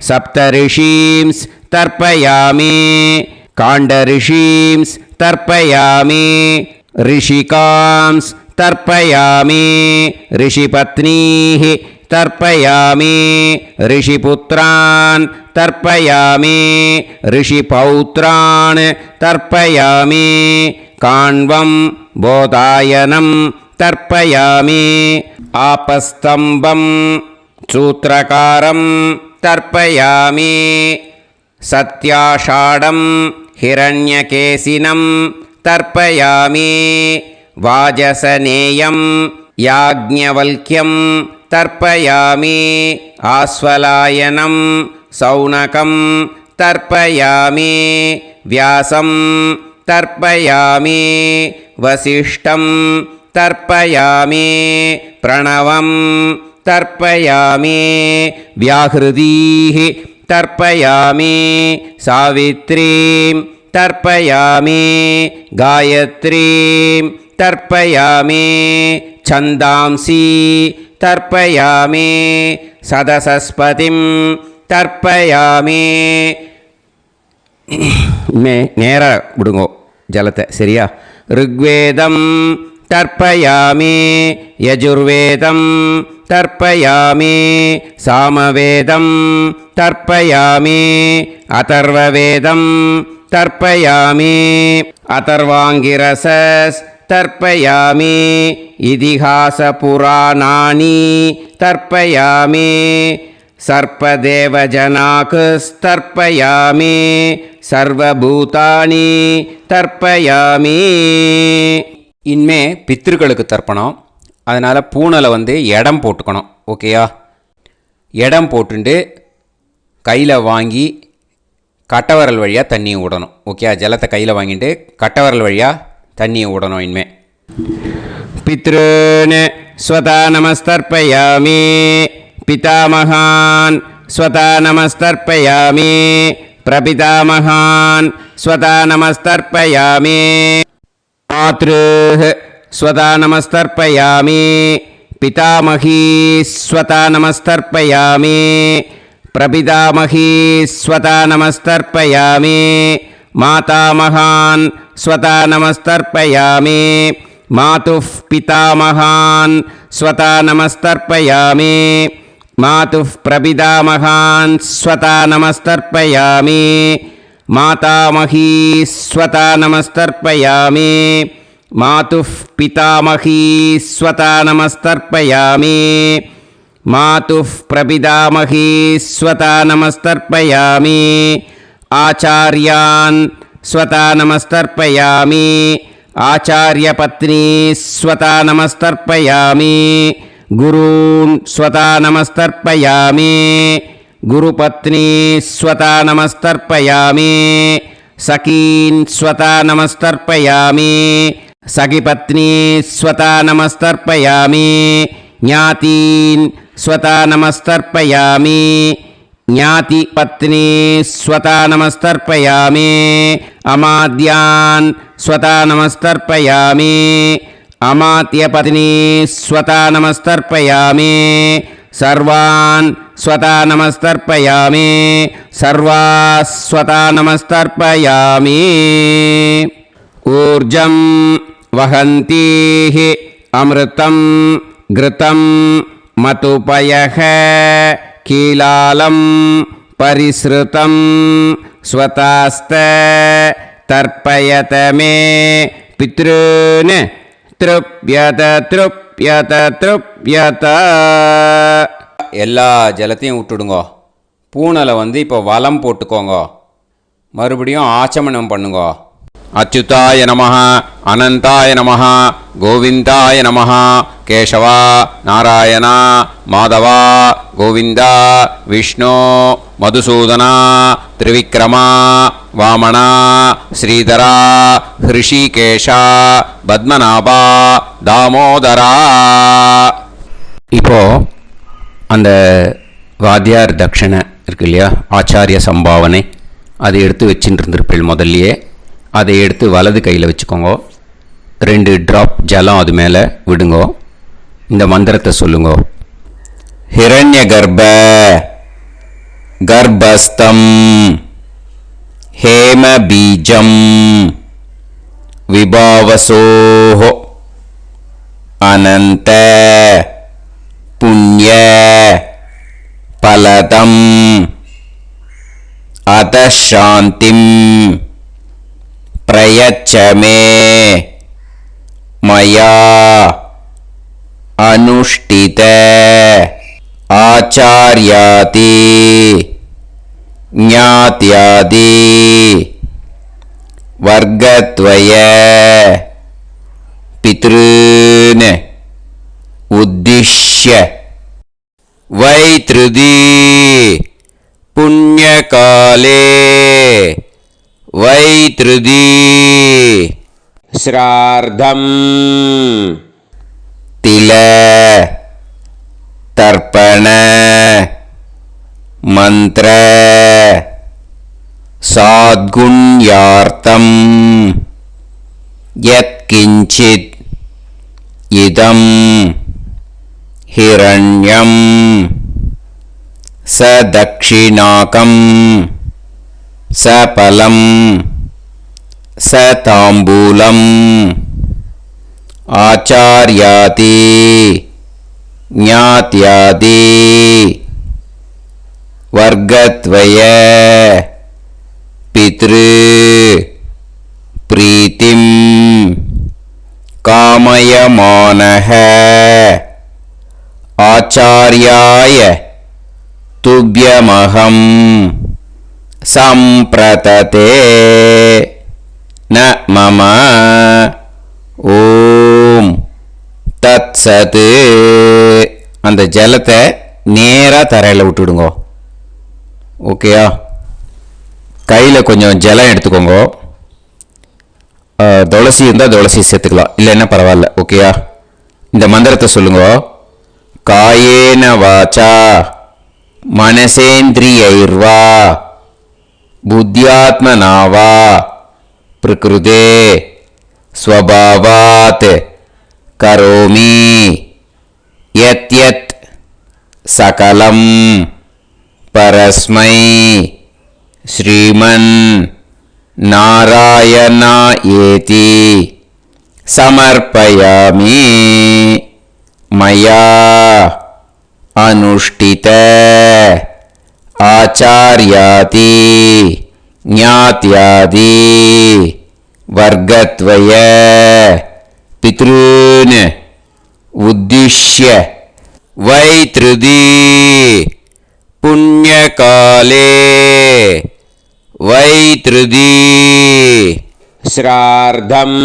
सप्तऋषींस् तर्पयामि काण्डऋषींस् तर्पयामि ऋषिकांस् तर्पयामि ऋषिपत्नीः तर्पयामि ऋषिपुत्रान् तर्पयामि ऋषिपौत्रान् तर्पयामि काण्वं बोधायनं तर्पयामि आपस्तम्भं सूत्रकारं तर्पयामि सत्याषाढं हिरण्यकेशिनं तर्पयामि वाजसनेयं याज्ञवल्क्यं तर्पयामि आस्वलायनं सौनकं तर्पयामि व्यासं तर्पयामि वसिष्ठं तर्पयामि प्रणवं तर्पयामि व्याहृतीः तर्पयामि सावित्रीं तर्पयामि गायत्रीं तर्पयामि छन्दांसि तर्पयामि सदसस्पतिं तर्पयामि நேரா விடுங்கோ ஜலத்தை சரியா ऋग्वेदं तर्पयामि यजुर्वेदं तर्पयामि सामवेदं तर्पयामि अथर्ववेदं तर्पयामि अथर्वाङ्गिरसस् तर्पयामि इतिहासपुराणानि तर्पयामि सर्पदेवजनाकस्तर्पयामि सर्वभूतानि तर्पयामि இனிமே பித்திருக்களுக்கு தர்ப்பணம். அதனால் பூனலை இடம் போட்டுக்கணும். ஓகேயா? இடம் போட்டுண்டு கையில் வாங்கி கட்டவரல் வழியாக தண்ணியை விடணும். ஓகேயா? ஜலத்தை கையில் வாங்கிட்டு கட்டவரல் வழியாக தண்ணியை விடணும். இனிமே पितॄन् स्वता नमस्तर्पयामि पितामहान् स्वता नमस्तर्पयामि प्रपितामहान् स्वता नमस्तर्पयामि मातृः स्वता नमस्तर्पयामि पितामही स्वता नमस्तर्पयामि प्रपितामही स्वता नमस्तर्पयामि मातामहान् स्वता नमस्तर्पयामि मातुः पितामहान् स्वता नमस्तर्पयामि मातुः प्रपितामहान् स्वता नमस्तर्पयामि मातामही स्वता नमस्तर्पयामि मातुः पितामही स्वता नमस्तर्पयामि मातुः प्रपितामही स्वता नमस्तर्पयामि आचार्यान् स्वता नमस्तर्पयामि आचार्यपत्नी स्वता नमस्तर्पयामि गुरून् स्वता नमस्तर्पयामि गुरुपत्नी स्वता नमस्तर्पयामि सखीन् स्वता नमस्तर्पयामि सखिपत्नी स्वता नमस्तर्पयामि ज्ञातीन् स्वता नमस्तर्पयामि ज्ञातिपत्नी स्वता नमस्तर्पयामि अमाद्यान् स्वता नमस्तर्पयामि अमात्यपत्नी स्वता नमस्तर्पयामि सर्वान् स्वता नमस्तर्पयामि सर्वाः स्वता नमस्तर्पयामि ऊर्जं वहन्तीः अमृतं घृतं मतुपयः कीलालं परिसृतं स्वतास्त तर्पयत मे पितॄन् तृप्यत तृप्यत तृप्यत எல்லா ஜலத்தையும் விட்டுடுங்கோ. பூனலை இப்போ வலம் போட்டுக்கோங்க. மறுபடியும் ஆச்சமனம் பண்ணுங்கோ. அச்சுதாய நமஹ, அனந்தாய நமஹ, கோவிந்தாய நமஹ, கேசவா, நாராயணா, மாதவா, கோவிந்தா, விஷ்ணு, மதுசூதனா, திரிவிக்ரமா, வாமனா, ஸ்ரீதரா, ஹிருஷிகேஷா, பத்மநாபா, தாமோதரா. இப்போ அந்த வாத்தியார் தட்சணை இருக்கு இல்லையா, ஆச்சாரிய சம்பாவனை, அதை எடுத்து வச்சுட்டு இருந்திருப்பேள் முதல்லையே. அதை எடுத்து வலது கையில் வச்சுக்கோங்க. 2 ட்ராப் ஜலம் அது மேலே விடுங்கோ. இந்த மந்திரத்தை சொல்லுங்க. ஹிரண்ய கர்ப்ப கர்ப்பஸ்தம் ஹேம பீஜம் விபாவசோஹ அனந்த புண்ணிய பலதம் அதசாந்திம் பிரயச்சமே மயா அனுஷ்டித ஆச்சார்யாதி ஞாத்யாதி வர்க்கத்வய பித்ருன் உத்திஷ்ய வைத்ருதி புண்ணியகாலே வைத்ருதி ஸ்ரார்த்தம் தில தர்ப்பண மந்திர சாத்குண்யார்த்தம் யத்கிஞ்சித் இதம் ஹிரண்யம் சதக்ஷிணாகம் சபலம் சதாம்பூலம் ஆச்சார்யாதி ஞாத்யாதி வர்க்கத்வய பித்ரு பிரீத்திம் காமயமானஹ ஆச்சார்யாய துப்யமஹம் சம்பிரததே ந மம ஓம் தத்சத். அந்த ஜலத்தை நேராக தரையில் விட்டுடுங்க. ஓகேயா? கையில் கொஞ்சம் ஜலம் எடுத்துக்கோங்க. துளசி இருந்தால் துளசி சேர்த்துக்கலாம், இல்லைன்னா பரவாயில்ல. ஓகேயா? இந்த மந்திரத்தை சொல்லுங்க. காயேன வாச்சா மனசேந்திரியைர்வா புத்தியாத்மனாவா பிரகிருதே ஸ்வபாவாத் கரோமி யத் யத் சகலம் பரஸ்மை ஸ்ரீமன் நாராயணா ஏதி சமர்ப்பயாமி மயா அனுஷ்டித ஆச்சார்யாதி ஞாத்யாதி வர்க்கத்வய பித்ருன் உத்திஷ்ய வைத்ருதி புண்ணியகாலே வைத்ருதி ஸ்ரார்த்தம்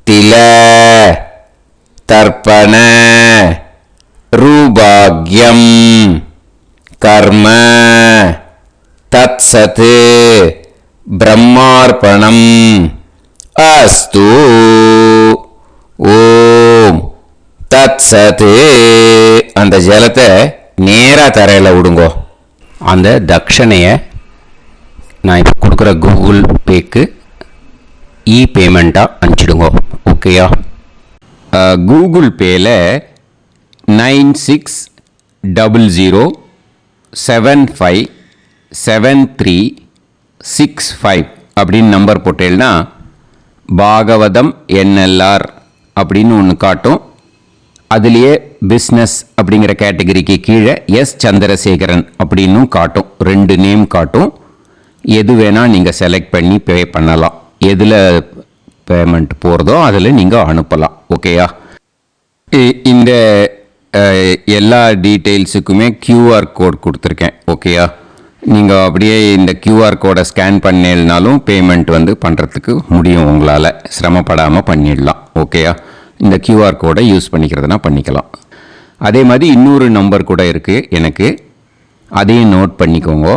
தில தர்ப்பண ரூபாக்யம் கர்ம தத்சத் பிரம்மார்ப்பணம் அஸ்து. ஓம் தத்சத். அந்த ஜலத்தை நேராக தரையில் விடுங்கோ. அந்த தட்சணையை நான் இப்போ கொடுக்குற கூகுள் பேக்கு பேமெண்ட்டாக அனுப்பிச்சிடுங்க. ஓகேயா? கூகுள் பேயில் 9600757365 அப்படின்னு நம்பர் போட்டேன்னா பாகவதம் என்எல்ஆர் அப்படின்னு ஒன்று காட்டும். அதுலேயே பிஸ்னஸ் அப்படிங்கிற கேட்டகரிக்கு கீழே எஸ் சந்திரசேகரன் அப்படின்னும் காட்டும். 2 நேம் காட்டும். எது வேணால் நீங்கள் செலக்ட் பண்ணி பே பண்ணலாம். எதில் பேமெண்ட் போகிறதோ அதில் நீங்கள் அனுப்பலாம். ஓகேயா? இந்த எல்லா டீட்டெயில்ஸுக்குமே கியூஆர் கோட் கொடுத்துருக்கேன். ஓகேயா? நீங்கள் அப்படியே இந்த கியூஆர் கோடை ஸ்கேன் பண்ணினாலும் பேமெண்ட் பண்ணுறதுக்கு முடியும். உங்களால் சிரமப்படாமல் பண்ணிடலாம். ஓகேயா? இந்த கியூஆர் கோடை யூஸ் பண்ணிக்கிறதுனா பண்ணிக்கலாம். அதே மாதிரி இன்னொரு நம்பர் கூட இருக்குது எனக்கு, அதையும் நோட் பண்ணிக்கோங்க.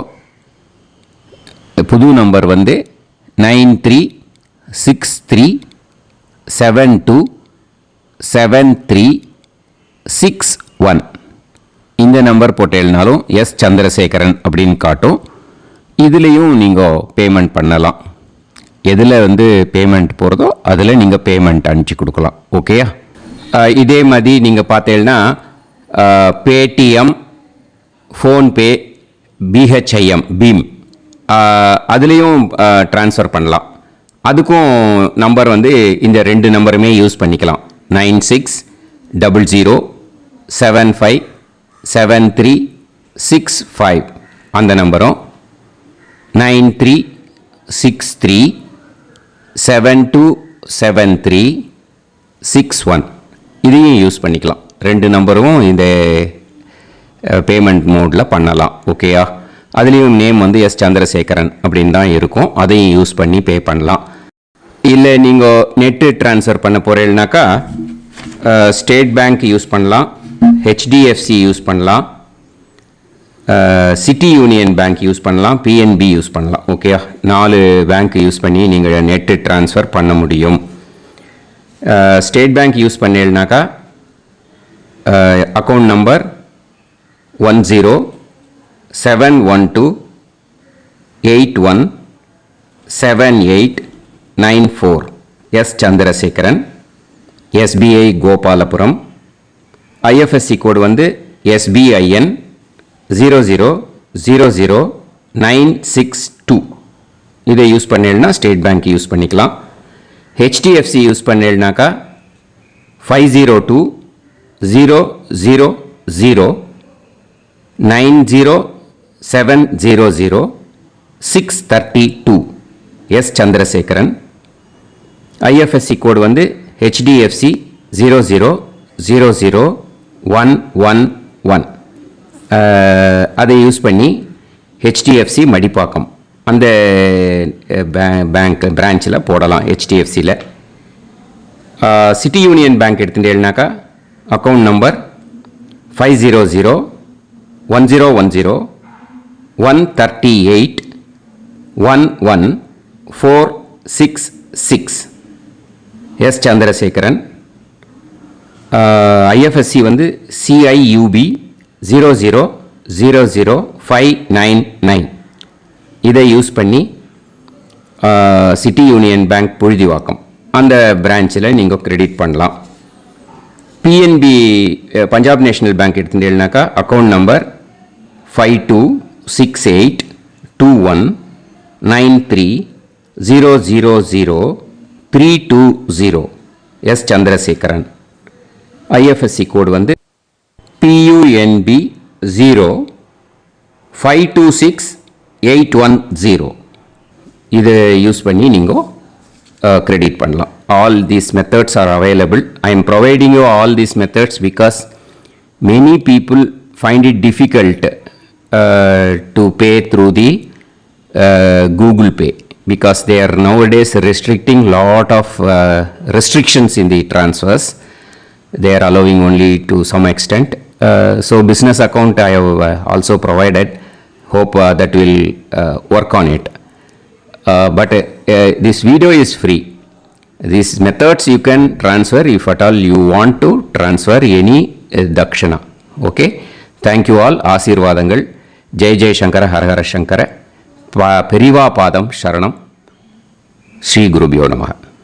புது நம்பர் 9363727361. இந்த நம்பர் போட்டேல்னாலும் எஸ் சந்திரசேகரன் அப்படின்னு காட்டும். இதுலேயும் நீங்கள் பேமெண்ட் பண்ணலாம். எதில் பேமெண்ட் போகிறதோ அதில் நீங்கள் பேமெண்ட் அனுப்பிச்சி கொடுக்கலாம். ஓகேயா? இதே மாதிரி நீங்கள் பார்த்தேன்னா பேடிஎம், ஃபோன்பே, பிஹெச்ஐஎம், பீம் அதுலேயும் ட்ரான்ஸ்ஃபர் பண்ணலாம். அதுக்கும் நம்பர் இந்த 2 நம்பருமே யூஸ் பண்ணிக்கலாம். 9600 9365 அந்த நம்பரும் 9363727361 இதையும் யூஸ் பண்ணிக்கலாம். 2 நம்பரும் இந்த பேமெண்ட் மோடில் பண்ணலாம். ஓகேயா? அதுலேயும் நேம் வந்து எஸ் சந்திரசேகரன் அப்படின்னு தான் இருக்கும். அதையும் யூஸ் பண்ணி பே பண்ணலாம். இல்லை நீங்கள் நெட்டு ட்ரான்ஸ்ஃபர் பண்ண போகிறீங்கனாக்கா ஸ்டேட் பேங்க் யூஸ் பண்ணலாம், ஹெச்டிஎஃப்சி யூஸ் பண்ணலாம், சிட்டி யூனியன் பேங்க் யூஸ் பண்ணலாம், பிஎன்பி யூஸ் பண்ணலாம். ஓகேயா? 4 பேங்க் யூஸ் பண்ணி நீங்கள் நெட்டு ட்ரான்ஸ்ஃபர் பண்ண முடியும். ஸ்டேட் பேங்க் யூஸ் பண்ணீங்கனாக்கா account number 1071281789 S Chandrasekaran, SBI Gopalapuram. IFSC code வந்து SBIN 0000962. இதை யூஸ் பண்ணீங்கன்னா ஸ்டேட் பேங்க் யூஸ் பண்ணிக்கலாம். ஹெச்டிஎஃப்சி யூஸ் பண்ணீங்கனாக்கா 5020090700 எஸ் சந்திரசேகரன். ஐஎஃப்எஸ்சி கோடு வந்து HDFC 0000111. அதை யூஸ் பண்ணி HDFC மடிப்பாக்கம் அந்த பேங்க் பிரான்ச்சில் போடலாம். HDFCயில் சிட்டி யூனியன் பேங்க் எடுத்துட்டேன்னாக்கா account number 5001010181146 S Chandrasekaran. IFSC வந்து CIUB 0000599. இதை யூஸ் பண்ணி சிட்டி யூனியன் பேங்க் புழுதிவாக்கம் அந்த பிரான்ச்சில் நீங்கள் கிரெடிட் பண்ணலாம். பிஎன்பி பஞ்சாப் நேஷனல் பேங்க் எடுத்துட்டீங்கன்னாக்கா account number 52682193000320 S Chandrasekaran. IFSC code வந்து PUNB 0526810. இதை யூஸ் பண்ணி நீங்கள் கிரெடிட் பண்ணலாம். All these methods are available. I am providing you all these methods because many people find it difficult to pay through the Google Pay because they are nowadays restricting lot of restrictions in the transfers. They are allowing only to some extent. So business account I have also provided. Hope that will work on it. But this video is free. These methods you can transfer if at all you want to transfer any dakshana. Okay. Thank you all. ஆசீர்வாதங்கள். ஜெய் ஜெய் சங்கர ஹரஹர சங்கர. பெரிவா பாதம் சரணம். ஸ்ரீ குருபியோ நமஹ.